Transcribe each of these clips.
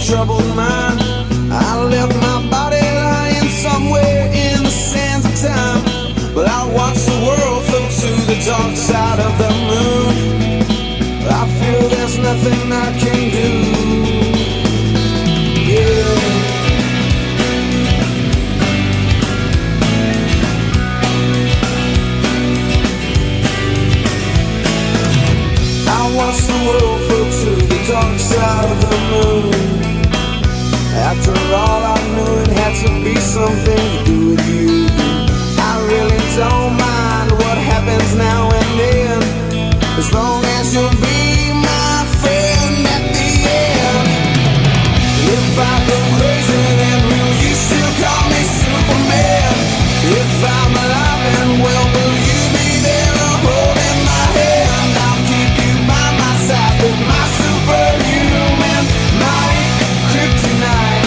troubled mind. I left my body lying somewhere in the sands of time, but I watched the world float to the dark side of the moon. I feel there's nothing I can do. Yeah. I watched the world float to the dark side of the moon. After all, I knew it had to be something to do with you. I really don't mind what happens now and then, as long as you'll be my friend at the end. If I go crazy, then will you still call me Superman? If I'm alive and well, will you be there holding my hand? I'll keep you by my side with my superhuman might, kryptonite.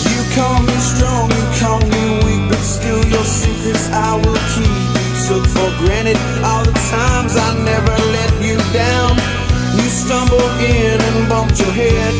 You call me strong, you call me weak, but still your secrets I will keep. You took for granted all the times I never let you down. You stumbled in and bumped your head